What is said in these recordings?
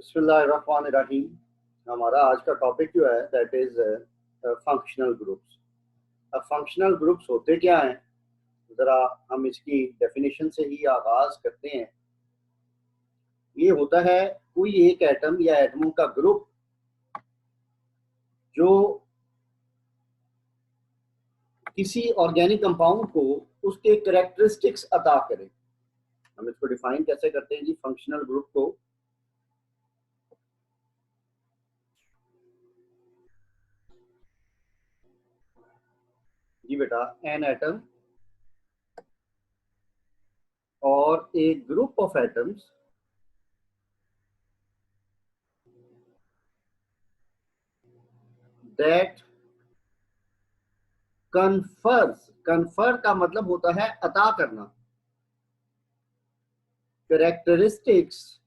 बिस्मिल्लाहिर्रहमानिर्रहीम। हमारा आज का टॉपिक जो है दैट इज फंक्शनल ग्रुप्स। अब फंक्शनल ग्रुप्स होते क्या हैं, ज़रा हम इसकी डेफिनेशन से ही आगाज करते हैं। ये होता है कोई एक एटम या एटमों का ग्रुप जो किसी ऑर्गेनिक कंपाउंड को उसके कैरेक्टरिस्टिक्स अता करे। हम इसको डिफाइन कैसे करते हैं जी फंक्शनल ग्रुप को। जी बेटा, एन एटम और एक group of atoms that confers, confer का मतलब होता है अता करना, characteristics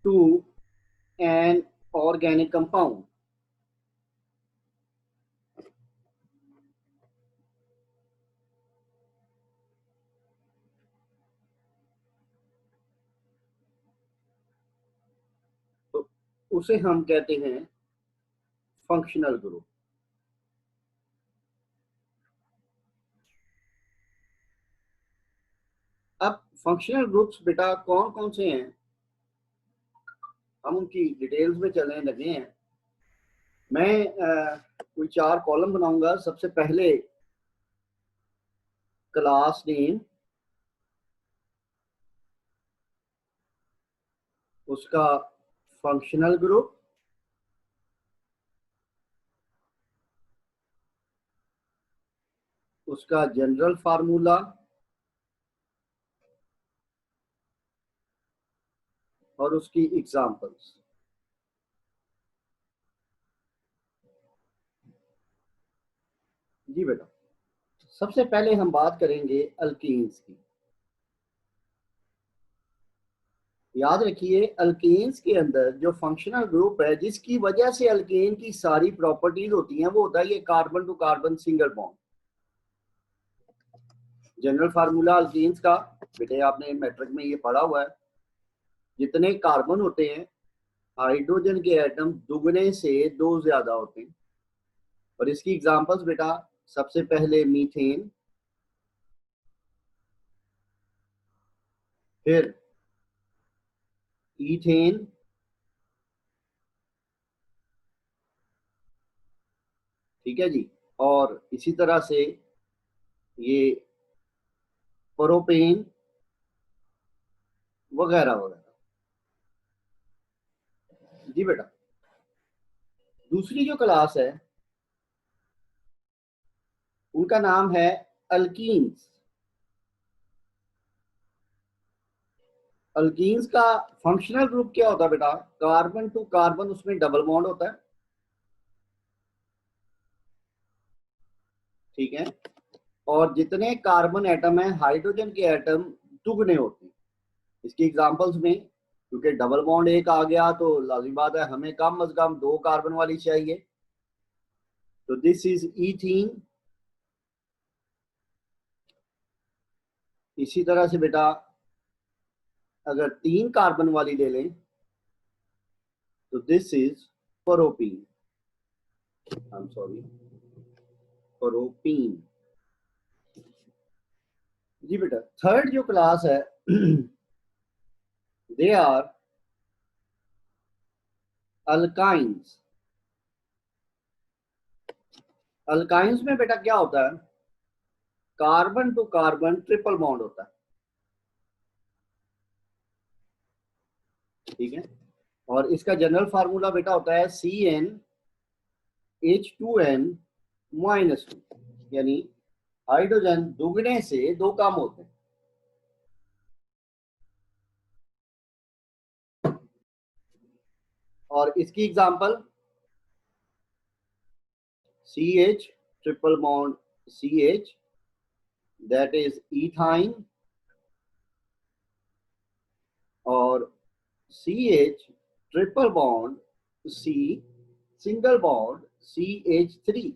to an organic compound. तो उसे हम कहते हैं फंक्शनल ग्रुप। अब फंक्शनल ग्रुप्स बेटा कौन कौन से हैं, हम उनकी डिटेल्स में चलने लगे हैं। मैं कोई 4 कॉलम बनाऊंगा। सबसे पहले क्लास नेम, उसका फंक्शनल ग्रुप, उसका जनरल फार्मूला और उसकी एग्जांपल्स। जी बेटा, सबसे पहले हम बात करेंगे अल्कीन्स की। याद रखिए अल्केन्स के अंदर जो फंक्शनल ग्रुप है जिसकी वजह से अल्केन की सारी प्रॉपर्टीज होती हैं वो होता है ये carbon to carbon single bond. General formula alkanes का बेटे आपने मैट्रिक में ये पढ़ा हुआ है। जितने कार्बन होते हैं हाइड्रोजन के एटम दुगने से 2 ज्यादा होते हैं। और इसकी एग्जांपल्स बेटा सबसे पहले मीथेन, फिर ईथेन, ठीक है जी, और इसी तरह से ये प्रोपेन वगैरह वगैरह। जी बेटा, दूसरी जो क्लास है उनका नाम है अल्कीन्स। अल्कीन्स का फंक्शनल ग्रुप क्या होता है बेटा, कार्बन टू कार्बन उसमें डबल बॉन्ड होता है, ठीक है। और जितने कार्बन एटम है हाइड्रोजन के एटम दुगने होते हैं। इसकी एग्जांपल्स में क्योंकि डबल बॉन्ड एक आ गया तो लाजिम बात है हमें कम अज कम 2 कार्बन वाली चाहिए। तो दिस इज ईथीन। इसी तरह से बेटा अगर 3 कार्बन वाली ले लें तो this is propene, I am sorry, propene. जी बेटा, थर्ड जो क्लास है दे आर अल्काइंस। अल्काइंस में बेटा क्या होता है, carbon to carbon triple bond होता है, ठीक है। और इसका जनरल फार्मूला बेटा होता है CnH2n-2, यानी हाइड्रोजन दुगने से 2 कम होते हैं। और इसकी example CH triple bond CH, that is ethyne, और CH triple bond C single bond CH3।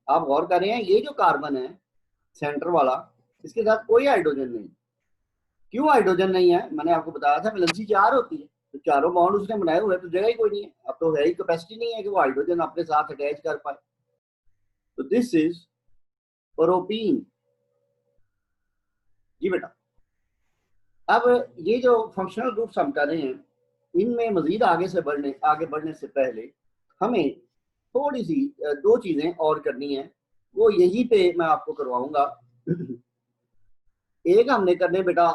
आप गौर कर रहे हैं ये जो कार्बन है सेंटर वाला, इसके साथ कोई हाइड्रोजन नहीं। क्यों हाइड्रोजन नहीं है? मैंने आपको बताया था वैलेंसी 4 होती है, तो चारों बॉन्ड उसने बनाए हुए, तो जगह ही कोई नहीं है। अब तो है ही कैपेसिटी नहीं है कि वो हाइड्रोजन अपने साथ अटैच कर पाए। तो दिस इज प्रोपीन। जी बेटा, अब ये जो फंक्शनल ग्रुप्स हम कर रहे हैं, इनमें मजीद आगे बढ़ने से पहले हमें थोड़ी सी दो चीजें और करनी है, वो यहीं पे मैं आपको करवाऊंगा। एक हमने करने बेटा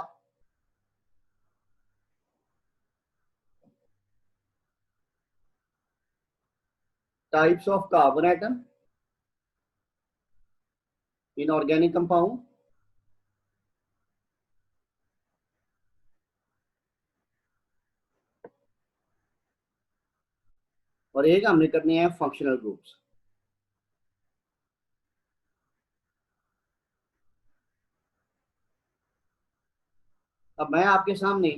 types of carbon atom in organic compound, और एक हमने करने हैं फंक्शनल ग्रुप्स। अब मैं आपके सामने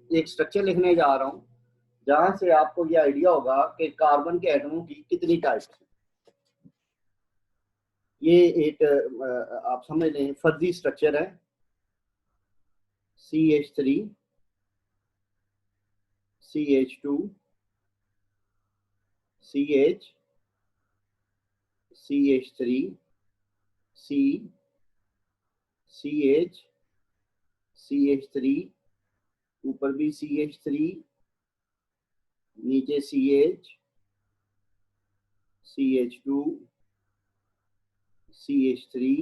एक स्ट्रक्चर लिखने जा रहा हूं, जहां से आपको ये आइडिया होगा कि कार्बन के एटमों की कितनी टाइप्स हैं। ये एक आप समझ लें फर्जी स्ट्रक्चर है। CH3, CH2, CH, CH3, C, CH, CH3, ऊपर भी CH3, नीचे CH, CH2, CH3,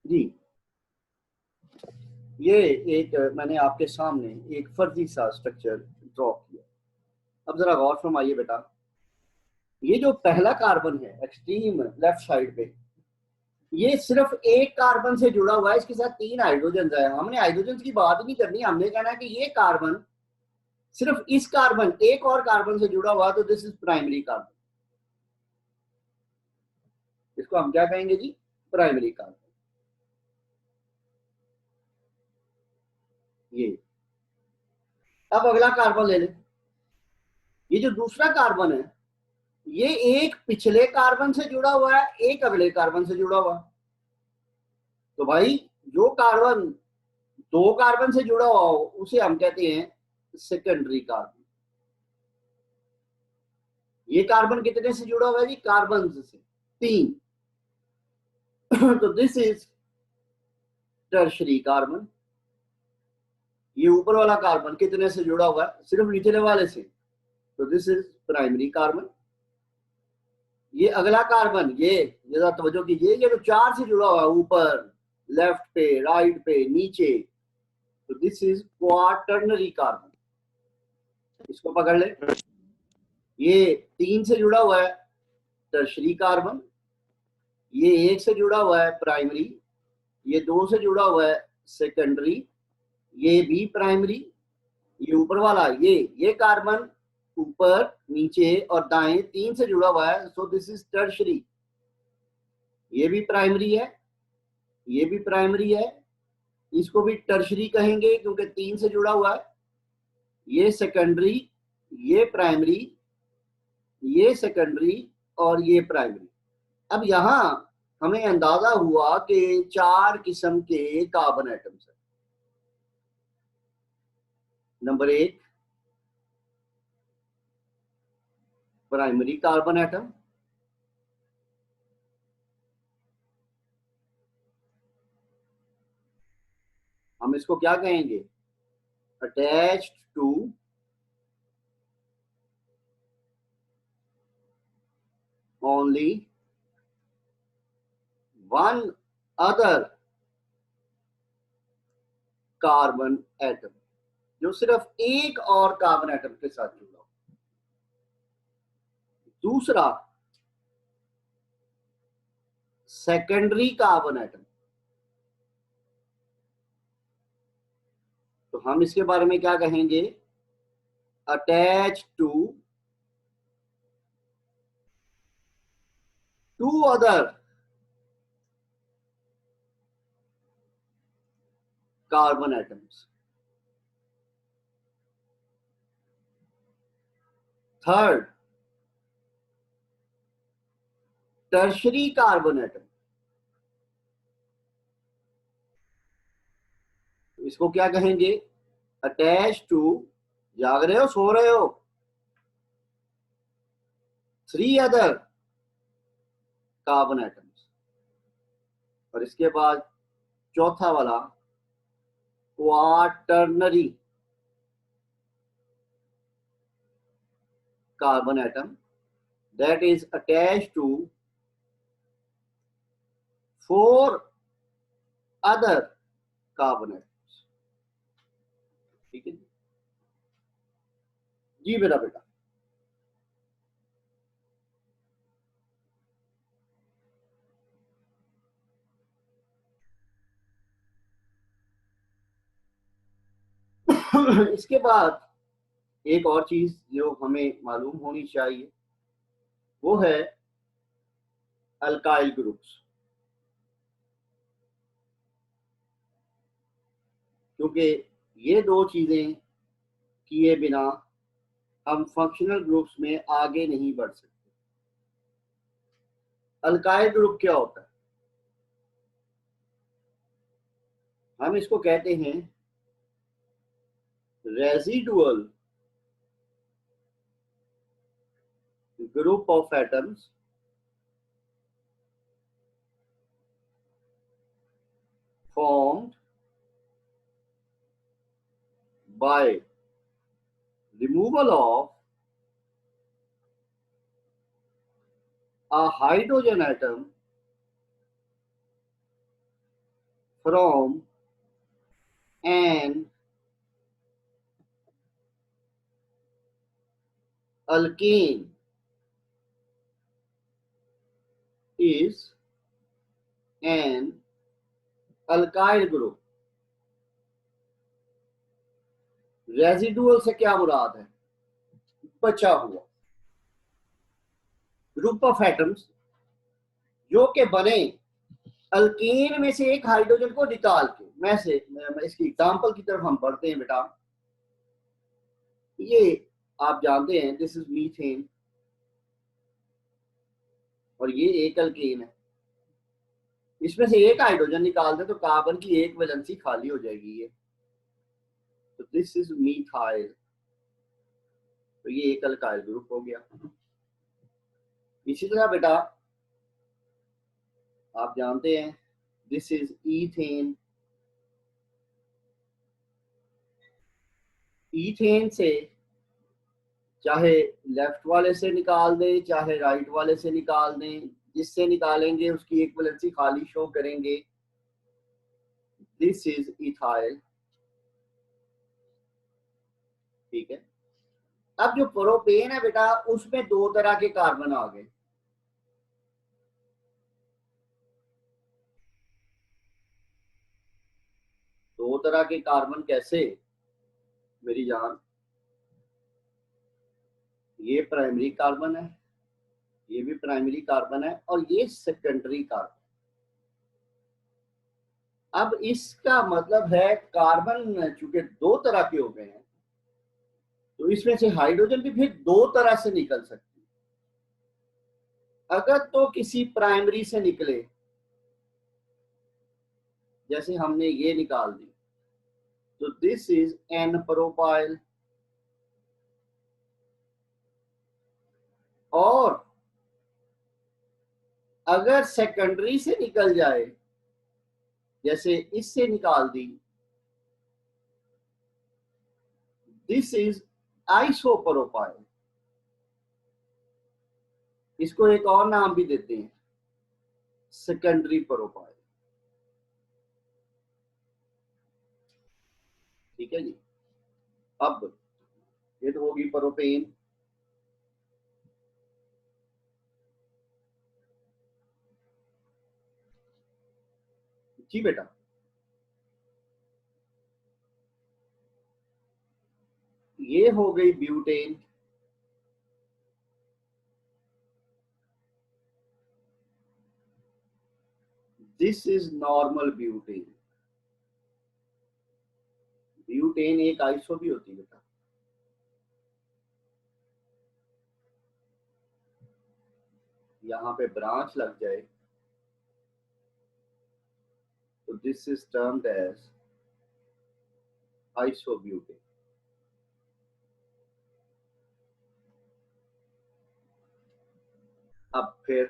जी। ये एक मैंने आपके सामने एक फर्जी सा स्ट्रक्चर ड्रॉ किया। अब जरा गौर फरमाइए बेटा, ये जो पहला कार्बन है एक्सट्रीम लेफ्ट साइड पे, ये सिर्फ एक कार्बन से जुड़ा हुआ है, इसके साथ 3 हाइड्रोजन है। हमने हाइड्रोजन की बात नहीं करनी, हमने कहना है कि ये कार्बन सिर्फ इस कार्बन एक और कार्बन से जुड़ा हुआ, तो दिस इज प्राइमरी कार्बन। इसको हम क्या कहेंगे जी? Primary carbon. ये अब अगला कार्बन ले लें। ये जो दूसरा कार्बन है, ये एक पिछले कार्बन से जुड़ा हुआ है, एक अगले कार्बन से जुड़ा हुआ है। तो भाई जो कार्बन 2 कार्बन से जुड़ा हुआ हो उसे हम कहते हैं सेकेंडरी कार्बन। ये कार्बन कितने से जुड़ा हुआ है जी? कार्बन से 3। तो दिस इज टर्शरी कार्बन। ये ऊपर वाला कार्बन कितने से जुड़ा हुआ है? सिर्फ निचले वाले से, तो दिस इज प्राइमरी कार्बन। ये अगला कार्बन, ये जरा तवज्जो कीजिए, ये तो 4 से जुड़ा हुआ है, ऊपर, लेफ्ट पे, राइट पे, नीचे, तो दिस इज क्वाटर्नरी कार्बन। इसको पकड़ ले। ये 3 से जुड़ा हुआ है, टर्शरी कार्बन। ये 1 से जुड़ा हुआ है, प्राइमरी। ये 2 से जुड़ा हुआ है, सेकेंडरी। ये भी प्राइमरी। ये ऊपर वाला, ये कार्बन ऊपर, नीचे और दाएं 3 से जुड़ा हुआ है, सो दिस इज टर्शरी। ये भी प्राइमरी है, ये भी प्राइमरी है, इसको भी टर्शरी कहेंगे क्योंकि 3 से जुड़ा हुआ है। ये सेकेंडरी, ये प्राइमरी, ये सेकेंडरी और ये प्राइमरी। अब यहां हमें अंदाजा हुआ कि 4 किस्म के कार्बन एटम्स है। नंबर 1 प्राइमरी कार्बन एटम, हम इसको क्या कहेंगे? Attached to only one other carbon atom, जो सिर्फ एक और कार्बन एटम के साथ जुड़ा हो। दूसरा सेकेंडरी कार्बन एटम, तो हम इसके बारे में क्या कहेंगे? Attach to other carbon atoms. Third, tertiary carbon atom, इसको क्या कहेंगे? अटैच टू, जाग रहे हो सो रहे हो, 3 अदर कार्बन एटम्स। और इसके बाद चौथा वाला quaternary carbon atom, that is attached to 4 other carbon atoms। ठीक है जी मेरा बेटा। इसके बाद एक और चीज जो हमें मालूम होनी चाहिए वो है अल्काइल ग्रुप्स। क्योंकि ये दो चीजें किए बिना हम फंक्शनल ग्रुप्स में आगे नहीं बढ़ सकते। अल्काइल ग्रुप क्या होता है? हम इसको कहते हैं residual group of atoms formed by removal of a hydrogen atom from an alkane is an alkyl group। Residual से क्या मुराद है? बचा हुआ ग्रुप ऑफ एटम्स जो के बने अल्केन में से एक हाइड्रोजन को निकाल के। मैं इसकी एग्जांपल की तरफ हम बढ़ते हैं बेटा। ये आप जानते हैं दिस इज मीथेन और ये एक अल्केन है। इसमें से एक हाइड्रोजन निकाल दे तो कार्बन की एक वैलेंसी खाली हो जाएगी। ये तो दिस इज मीथाइल, तो ये एक अल्काइल ग्रुप हो गया। इसी तरह बेटा आप जानते हैं दिस इज ईथेन। ईथेन से चाहे लेफ्ट वाले से निकाल दें चाहे राइट वाले से निकाल दें, जिससे निकालेंगे उसकी एक वैलेंसी खाली शो करेंगे। This is ethyl. ठीक है। अब जो प्रोपेन है बेटा उसमें दो तरह के कार्बन आ गए। दो तरह के कार्बन कैसे मेरी जान? ये प्राइमरी कार्बन है, ये भी प्राइमरी कार्बन है और ये सेकेंडरी कार्बन। अब इसका मतलब है कार्बन चूंकि दो तरह के हो गए हैं तो इसमें से हाइड्रोजन भी फिर दो तरह से निकल सकती है। अगर तो किसी प्राइमरी से निकले, जैसे हमने ये निकाल दी, तो दिस इज एन प्रोपाइल। और अगर सेकेंडरी से निकल जाए, जैसे इससे निकाल दी, दिस इज आइसोप्रोपाइल। इसको एक और नाम भी देते हैं सेकेंडरी प्रोपाइल। ठीक है जी। अब ये तो होगी प्रोपेन। जी बेटा। ये हो गई butane. This is normal butane. Butane एक आइसो भी होती है बेटा। यहाँ पे ब्रांच लग जाए तो this is termed as isobutane. अब फिर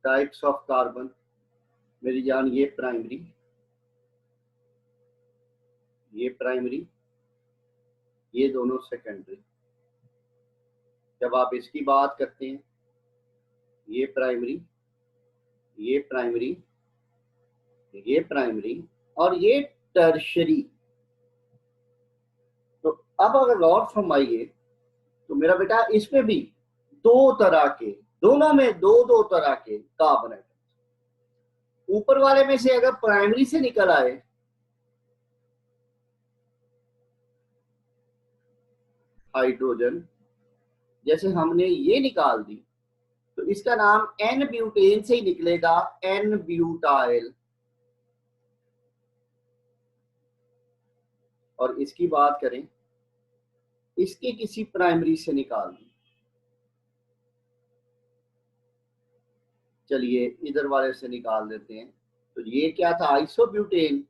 टाइप्स ऑफ कार्बन, मेरी जान, ये प्राइमरी, ये दोनों सेकेंडरी। जब आप इसकी बात करते हैं, ये प्राइमरी, ये प्राइमरी, ये प्राइमरी और ये टर्शरी। तो अब अगर गौर फरमाइए तो मेरा बेटा इसमें भी दो तरह के, दोनों में दो दो तरह के कार्बन एटम्स। ऊपर वाले में से अगर प्राइमरी से निकल आए हाइड्रोजन, जैसे हमने ये निकाल दी, तो इसका नाम एन ब्यूटेन से ही निकलेगा, एन ब्यूटाइल। और इसकी बात करें, इसके किसी प्राइमरी से निकाल दी, चलिए इधर वाले से निकाल देते हैं, तो ये क्या था, आइसोब्यूटेन,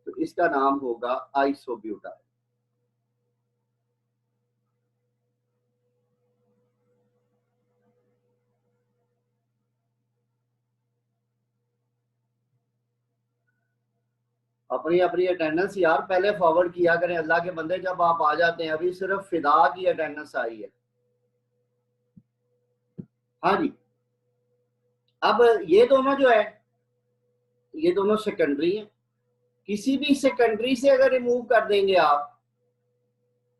तो इसका नाम होगा आइसोब्यूटाइल। अपनी अपनी अटेंडेंस यार पहले फॉरवर्ड किया करें अल्लाह के बंदे, जब आप आ जाते हैं। अभी सिर्फ फिदा की अटेंडेंस आई है। हाँ जी, अब ये दोनों जो है, ये दोनों सेकेंडरी हैं। किसी भी सेकेंडरी से अगर रिमूव कर देंगे आप,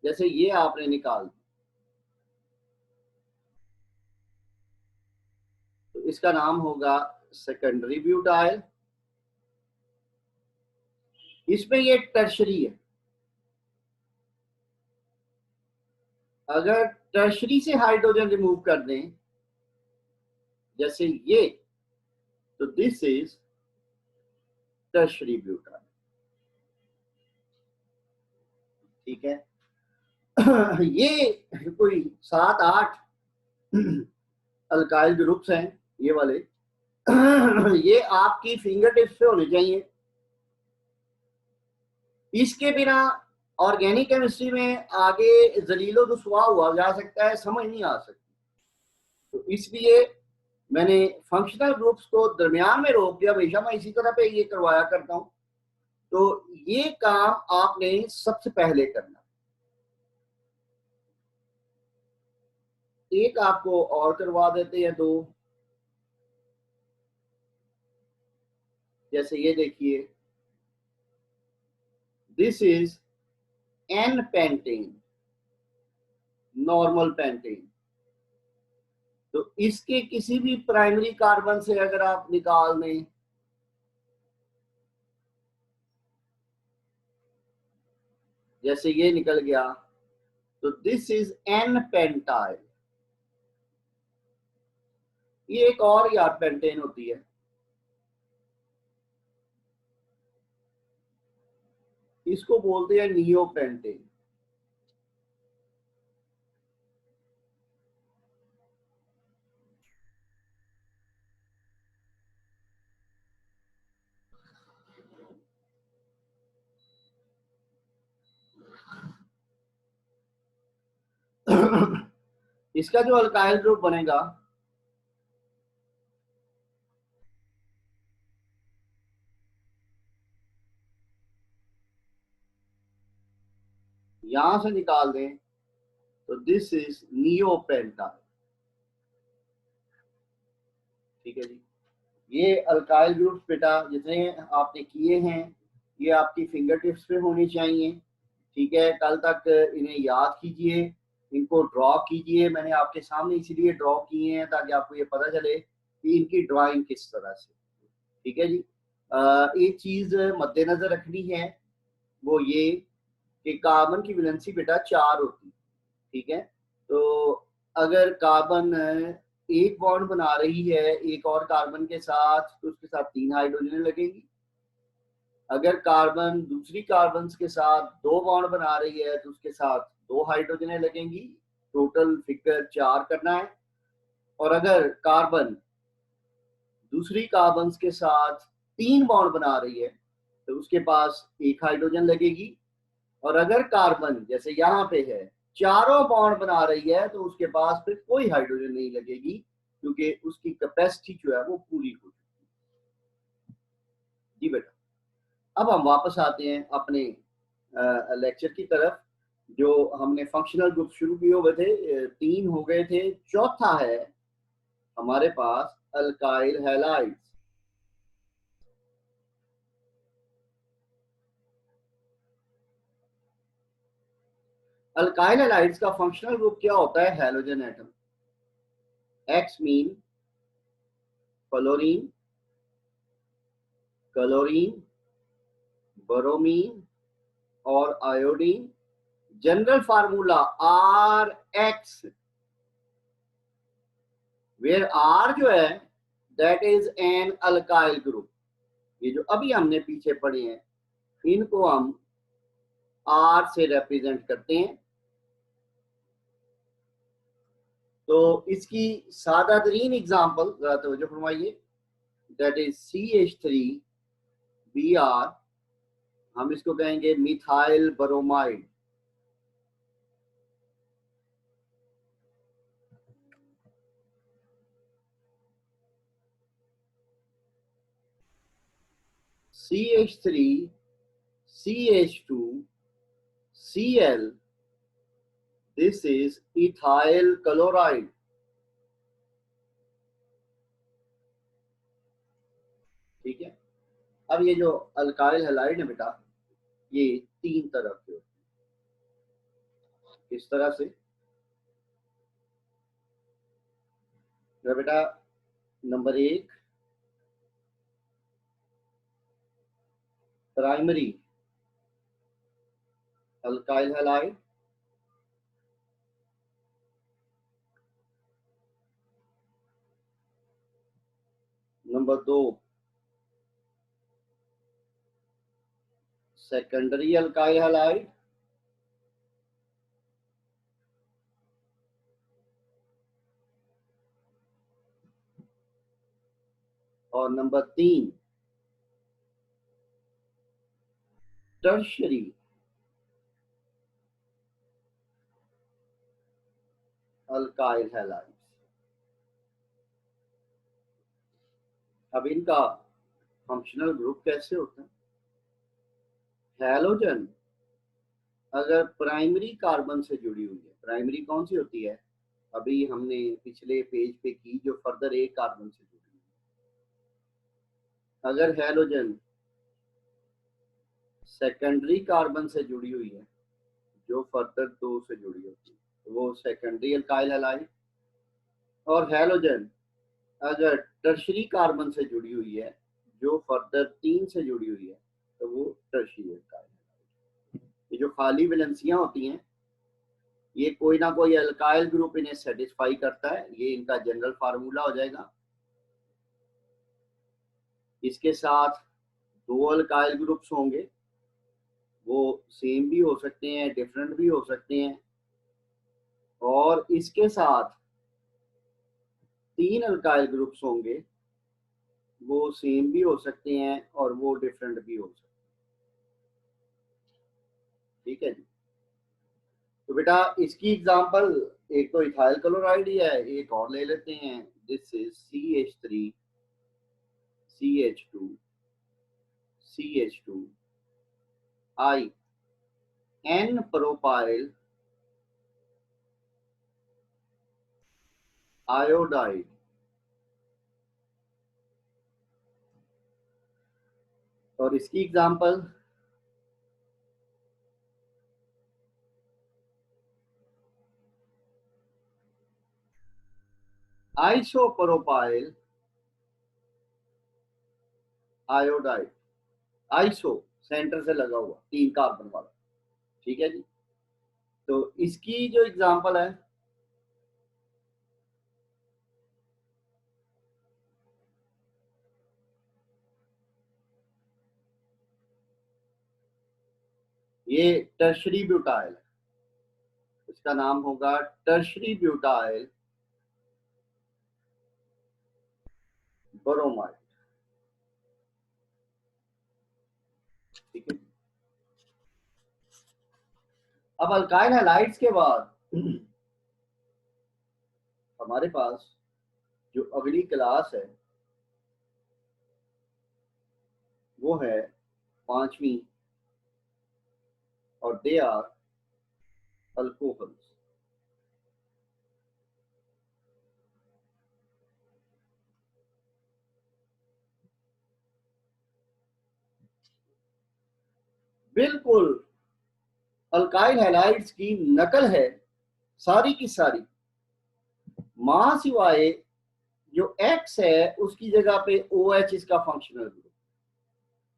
जैसे ये आपने निकाल दी, तो इसका नाम होगा सेकेंडरी ब्यूटाइल। इसमें ये टर्शरी है। अगर टर्शरी से हाइड्रोजन रिमूव कर दें, जैसे ये, तो दिस इज टर्शरी ब्यूटाइल। ठीक है। ये कोई 7-8 अल्काइल ग्रुप्स हैं ये वाले। ये आपकी फिंगर टिप्स पे होने चाहिए। इसके बिना ऑर्गेनिक केमिस्ट्री में आगे जलीलो दुस्वा हुआ जा सकता है, समझ नहीं आ सकती। तो इसलिए मैंने फंक्शनल ग्रुप्स को दरमियान में रोक दिया। हमेशा मैं इसी तरह पे ये करवाया करता हूँ। तो ये काम आपने सबसे पहले करना। एक आपको और करवा देते हैं, दो, जैसे ये देखिए, this is an pentane, normal pentane. तो इसके किसी भी प्राइमरी कार्बन से अगर आप निकाल दें, जैसे ये निकल गया, तो दिस इज एन पेंटाइल। ये एक और यार पेंटेन होती है, इसको बोलते हैं नियोपेंटेन। इसका जो अल्काइल ग्रुप बनेगा, यहां से निकाल दें, तो दिस इज नियोपेंटाइल। ठीक है जी। ये अल्काइल ग्रुप्स बेटा जितने आपने किए हैं, ये आपकी फिंगर टिप्स पे होनी चाहिए। ठीक है, कल तक इन्हें याद कीजिए, इनको ड्रॉ कीजिए। मैंने आपके सामने इसीलिए ड्रॉ किए हैं ताकि आपको ये पता चले कि इनकी ड्राइंग किस तरह से। ठीक है जी। एक चीज मद्देनजर रखनी है, वो ये कि कार्बन की वैलेंसी बेटा 4 होती है। ठीक है, तो अगर कार्बन एक बॉन्ड बना रही है एक और कार्बन के साथ, तो उसके साथ 3 हाइड्रोजन लगेंगी। अगर कार्बन दूसरी कार्बन के साथ 2 बॉन्ड बना रही है, तो उसके साथ 2 हाइड्रोजन लगेंगी। टोटल फिगर 4 करना है। और अगर कार्बन दूसरी कार्बन के साथ 3 बॉन्ड बना रही है तो उसके पास एक हाइड्रोजन लगेगी, और अगर कार्बन जैसे यहाँ पे है चारों बॉन्ड बना रही है तो उसके पास फिर कोई हाइड्रोजन नहीं लगेगी, क्योंकि उसकी कैपेसिटी जो है वो पूरी हो चुकी है। जी बेटा, अब हम वापस आते हैं अपने लेक्चर की तरफ। जो हमने फंक्शनल ग्रुप शुरू किए हुए थे, 3 हो गए थे, चौथा है हमारे पास अल्काइल हैलाइड्स। अल्काइल हैलाइड्स का फंक्शनल ग्रुप क्या होता है? Halogen atom. X mean fluorine, chlorine, bromine और iodine. General formula R X, where R जो है that is an alkyl group. ये जो अभी हमने पीछे पढ़े हैं इनको हम आर से रिप्रेजेंट करते हैं। तो इसकी सादा तरीन एग्जाम्पल जरा तवज्जो फरमाइए, दैट इज CH3Br, हम इसको कहेंगे methyl bromide. CH3CH2Cl, this is ethyl chloride. ठीक है। अब ये जो अल्काइल हैलाइड है बेटा, ये 3 तरह के होते हैं। किस तरह से? तो बेटा number 1 primary alkyl halide, number 2 secondary alkyl halide, और नंबर 3 टर्शरी अल्काइल हैलाइड। अब इनका फंक्शनल ग्रुप कैसे होता है? हैलोजन अगर प्राइमरी कार्बन से जुड़ी हुई है, प्राइमरी कौन सी होती है? अभी हमने पिछले पेज पे की जो फर्दर एक कार्बन से जुड़ी है। अगर हैलोजन सेकेंडरी कार्बन से जुड़ी हुई है जो फर्दर 2 से जुड़ी होती है तो वो सेकेंडरी अल्काइल हैलाइड। और हैलोजन अगर टर्शरी कार्बन से जुड़ी हुई है जो फर्दर 3 से जुड़ी हुई है तो वो टर्शरी अल्काइल हैलाइड। ये जो खाली वैलेंसियां होती हैं ये कोई ना कोई अल्काइल ग्रुप इन्हें सेटिस्फाई करता है, ये इनका जनरल फार्मूला हो जाएगा। इसके साथ 2 अल्काइल ग्रुप्स होंगे, वो सेम भी हो सकते हैं, डिफरेंट भी हो सकते हैं, और इसके साथ 3 अल्काइल ग्रुप्स होंगे, वो सेम भी हो सकते हैं और वो डिफरेंट भी हो सकते हैं। ठीक है जी। तो बेटा इसकी एग्जांपल एक तो इथाइल क्लोराइड ही है, एक और ले लेते हैं, this is CH3CH2I N propyl iodide. और इसकी example isopropyl iodide. Iso centre से लगा हुआ 3 कार्बन वाला। ठीक है जी। तो इसकी जो एग्जांपल है ये टर्शरी ब्यूटाइल है, इसका नाम होगा टर्शरी ब्यूटाइल ब्रोमाइड। ठीक है। अब अल्काइल हैलाइड्स के बाद हमारे पास जो अगली क्लास है वो है पांचवी, और दे आर अल्कोहल्स। बिल्कुल अल्काइल हैलाइड्स की नकल है सारी की सारी, मां सिवाय जो एक्स है उसकी जगह पे ओ एच इसका फंक्शनल ग्रुप।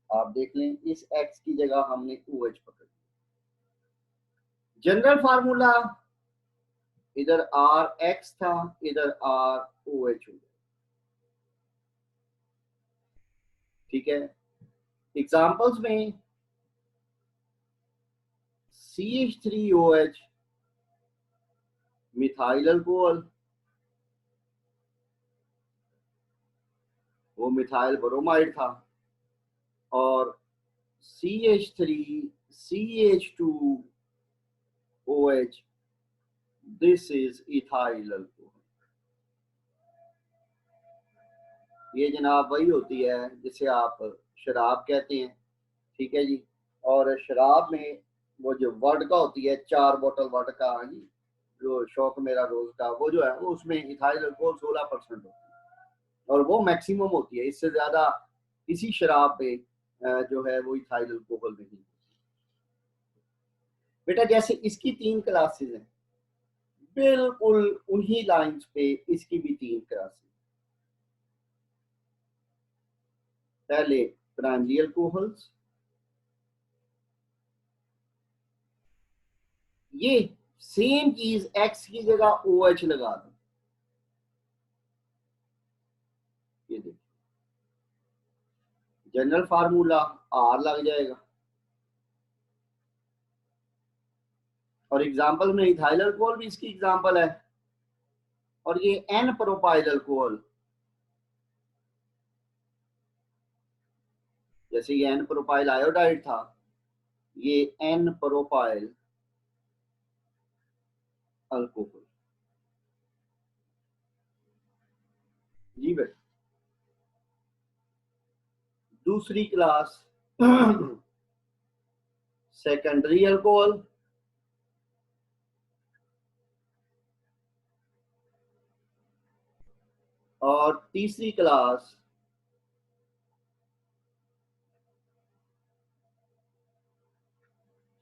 आप देख लें इस एक्स की जगह हमने ओ एच पकड़। जनरल फार्मूला इधर आर एक्स था, इधर आर ओ एच हो गया। ठीक है। एग्जाम्पल्स में CH3OH मिथाइल अल्कोहल, वो मिथाइल ब्रोमाइड था, और CH3CH2OH this is ethyl alcohol. ये जनाब वही होती है जिसे आप शराब कहते हैं। ठीक है जी। और शराब में वो जो वोडका होती है, 4 बोतल वोडका जी, जो शौक मेरा रोज का, वो जो है वो उसमें इथाइल अल्कोहल 16% होती है, और वो मैक्सिमम होती है। इससे ज्यादा किसी शराब पे जो है वो इथाइल अल्कोहल नहीं। बेटा जैसे इसकी 3 क्लासेस हैं, बिल्कुल उन्हीं लाइंस पे इसकी भी 3 क्लासेस। पहले प्राइमरी अल्कोहल्स, ये सेम चीज एक्स की जगह ओ एच लगा दो, ये देखिए जनरल फार्मूला आर लग जाएगा, और एग्जाम्पल में इथाइल अल्कोहल भी इसकी एग्जाम्पल है, और ये एन प्रोपाइल अल्कोहल, जैसे ये एन प्रोपाइल आयोडाइड था, ये एन प्रोपाइल अल्कोहल। जी बेटा दूसरी क्लास सेकेंडरी अल्कोहल, और तीसरी क्लास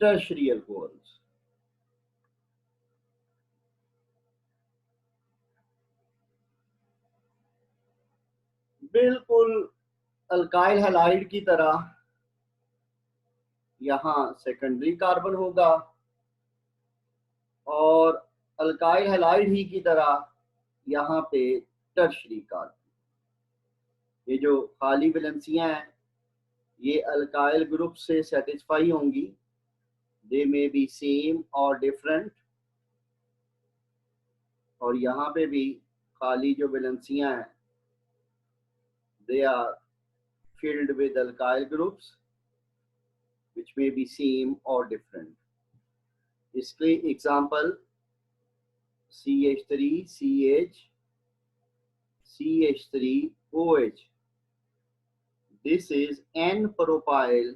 टर्शरी अल्कोहल्स। बिल्कुल अल्काइल हैलाइड की तरह यहाँ सेकेंडरी कार्बन होगा, और अल्काइल हैलाइड ही की तरह यहाँ पे टर्शरी कार्बन। ये जो खाली वैलेंसियां हैं ये अल्काइल ग्रुप से सेटिस्फाई होंगी, दे मे बी सेम और डिफरेंट, और यहाँ पे भी खाली जो वैलेंसियां हैं they are filled with alkyl groups which may be same or different. इसके example CH3CH, CH3OH, this is N propyl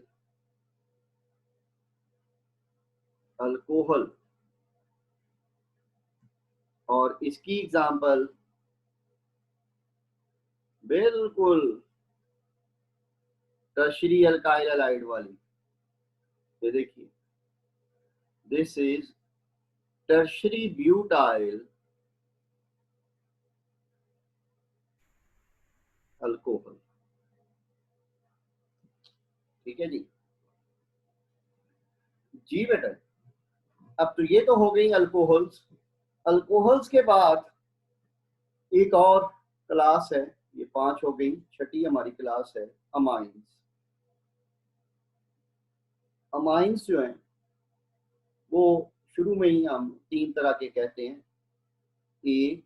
alcohol, और इसकी एग्जाम्पल बिल्कुल टर्शरी अल्काइल हैलाइड वाली, ये देखिए this is tertiary butyl alcohol. ठीक है जी। जी बेटा अब तो ये तो हो गई अल्कोहल्स। अल्कोहल्स के बाद एक और क्लास है, ये 5 हो गई, छठी हमारी क्लास है अमाइंस। अमाइंस जो है वो शुरू में ही हम 3 तरह के कहते हैं। A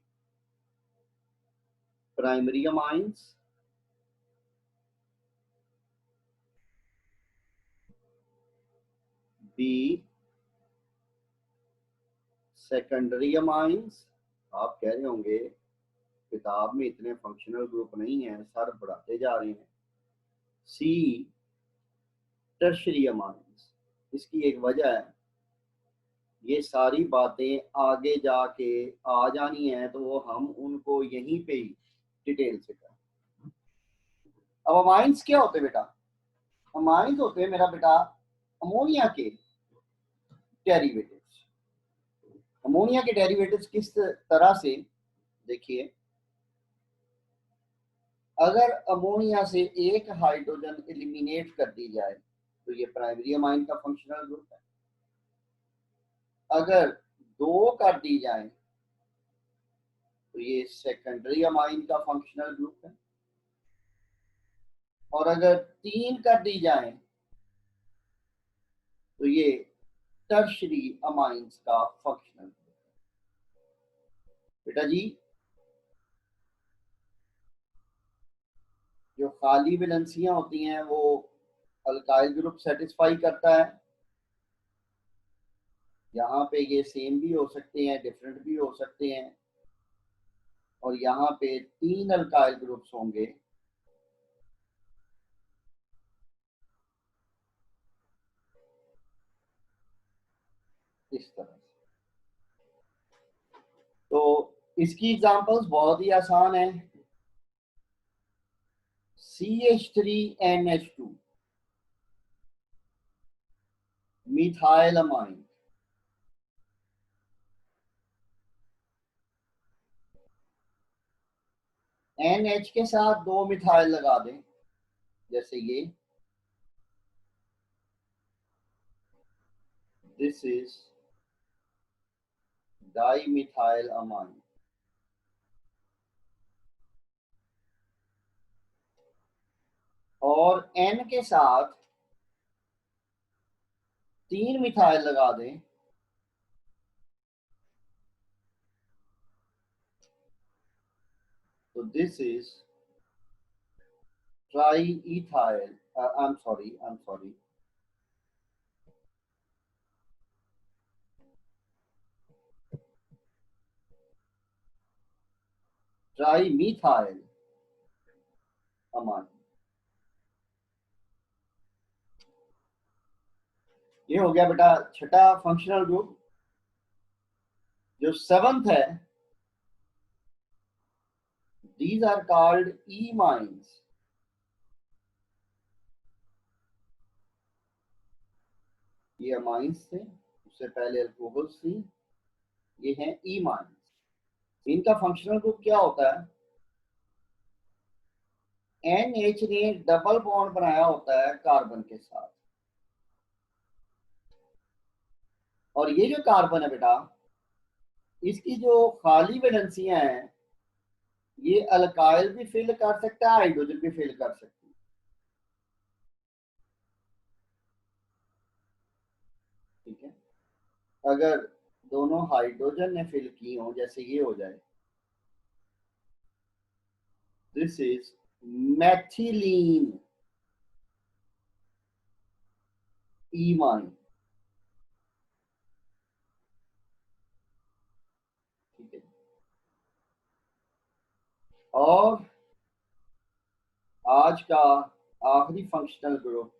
primary amines, B secondary amines. आप कह रहे होंगे किताब में इतने फंक्शनल ग्रुप नहीं है, सर बढ़ाते जा रहे हैं। सी टर्शरी अमाइंस। इसकी एक वजह है, ये सारी बातें आगे जाके आ जानी है तो हम उनको यहीं पे ही डिटेल से करें। अब अमाइंस क्या होते बेटा? अमाइंस होते हैं मेरा बेटा अमोनिया के डेरिवेटिव्स। अमोनिया के डेरिवेटिव्स किस तरह से? देखिए, अगर अमोनिया से एक हाइड्रोजन एलिमिनेट कर दी जाए तो ये प्राइमरी अमाइन का फंक्शनल ग्रुप है। अगर दो कर दी जाए तो ये सेकेंडरी अमाइन का फंक्शनल ग्रुप है। और अगर तीन कर दी जाए तो ये टर्शरी अमाइंस का फंक्शनल ग्रुप है। बेटा जी, जो खाली वैलेंसियां होती हैं वो अल्काइल ग्रुप सेटिस्फाई करता है। यहाँ पे ये सेम भी हो सकते हैं, डिफरेंट भी हो सकते हैं। और यहाँ पे तीन अल्काइल ग्रुप्स होंगे, इस तरह से। तो इसकी एग्जांपल्स बहुत ही आसान है। CH3NH2 मिथाइल अमाइन, NH के साथ दो मिथाइल लगा दें, जैसे ये, दिस इज डाइमिथाइल अमाइन। और N के साथ तीन मिथाइल लगा दें, तो this is triethyl, I am sorry, trimethyl amine. ये हो गया बेटा छठा फंक्शनल ग्रुप। जो सेवंथ है, these are called imines। ये अमाइंस थे, उससे पहले अल्कोहल्स थी, ये हैं इमाइंस। इनका फंक्शनल ग्रुप क्या होता है? NH ने डबल बॉन्ड बनाया होता है कार्बन के साथ, और ये जो कार्बन है बेटा, इसकी जो खाली वैलेंसियां हैं, ये अल्काइल भी फिल कर सकता है, हाइड्रोजन भी फिल कर सकती है। ठीक है, अगर दोनों हाइड्रोजन ने फिल की हो, जैसे ये हो जाए, दिस इज मैथिलीन ईमाइन। ठीक है, और आज का आखिरी functional group,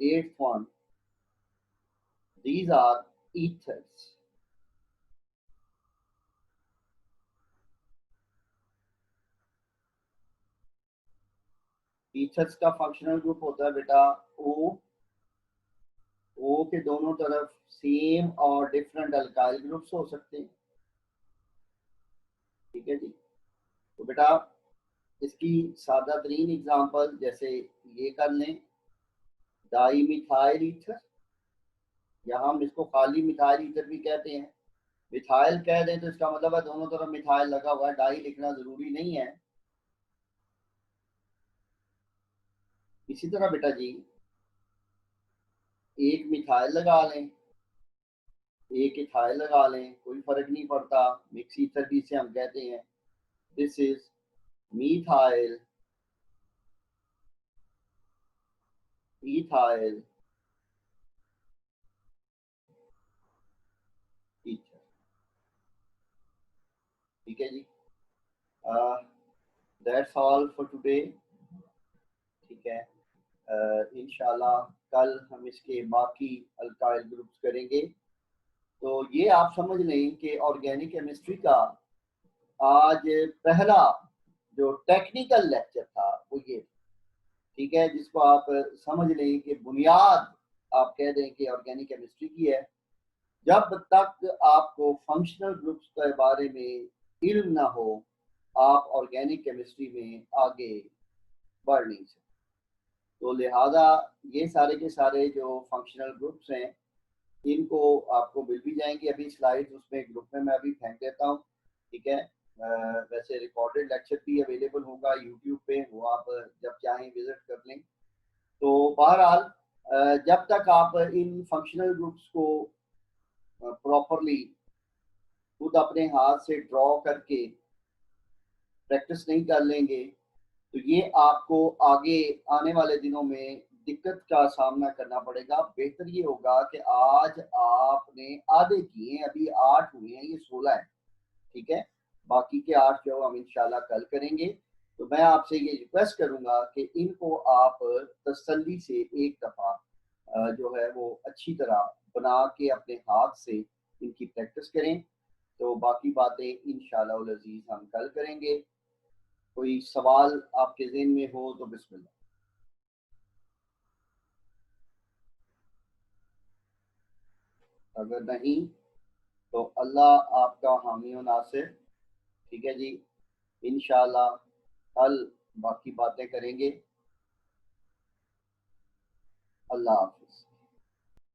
eighth one, these are ethers। Ethers का फंक्शनल ग्रुप होता है बेटा O। O के दोनों तरफ सेम और डिफरेंट अल्काइल ग्रुप्स हो सकते हैं। ठीक है जी। तो बेटा इसकी सादा तरीन एग्जांपल जैसे ये कर लें, डाई मिथाइल ईथर, या हम इसको खाली मिथाइल ईथर भी कहते हैं। मिथाइल कह दें तो इसका मतलब है दोनों तरफ मिथाइल लगा हुआ है, डाई लिखना जरूरी नहीं है। इसी तरह बेटा जी एक मिथाइल लगा लें, एक इथाइल लगा लें, कोई फर्क नहीं पड़ता, मिक्स ईथर भी से हम कहते हैं। दिस इज मिथाइल इथाइल ठीक है जी, दैट्स ऑल फॉर टुडे। ठीक है, इंशाल्लाह कल हम इसके बाकी अल्काइल ग्रुप्स करेंगे। तो ये आप समझ लें कि ऑर्गेनिक केमिस्ट्री का आज पहला जो टेक्निकल लेक्चर था वो ये, ठीक है, जिसको आप समझ लें कि बुनियाद आप कह दें कि ऑर्गेनिक केमिस्ट्री की है। जब तक आपको फंक्शनल ग्रुप्स के बारे में इल्म ना हो, आप ऑर्गेनिक केमिस्ट्री में आगे बढ़ नहीं सकते। तो लिहाजा ये सारे के सारे जो फंक्शनल ग्रुप्स हैं, इनको आपको मिल भी जाएंगे अभी स्लाइड्स, उसमें ग्रुप में मैं अभी फेंक देता हूँ। ठीक है, वैसे रिकॉर्डेड लेक्चर भी अवेलेबल होगा यूट्यूब पे, वो आप जब चाहें विजिट कर लें। तो बहरहाल जब तक आप इन फंक्शनल ग्रुप्स को प्रॉपरली खुद अपने हाथ से ड्रॉ करके प्रैक्टिस नहीं कर लेंगे, तो ये आपको आगे आने वाले दिनों में दिक्कत का सामना करना पड़ेगा। बेहतर ये होगा कि आज आपने आधे किए हैं, अभी 8 हुए हैं, ये 16 है। ठीक है, बाकी के 8 जो हम इंशाल्लाह कल करेंगे। तो मैं आपसे ये रिक्वेस्ट करूंगा कि इनको आप तसल्ली से एक दफ़ा जो है वो अच्छी तरह बना के अपने हाथ से इनकी प्रैक्टिस करें। तो बाकी बातें इंशाल्लाह अज़ीज़ हम कल करेंगे। कोई सवाल आपके ज़हन में हो तो बिस्मिल्लाह। अगर नहीं तो अल्लाह आपका हामी और नासिर। ठीक है जी, इंशाल्लाह कल बाकी बातें करेंगे। अल्लाह हाफिज़।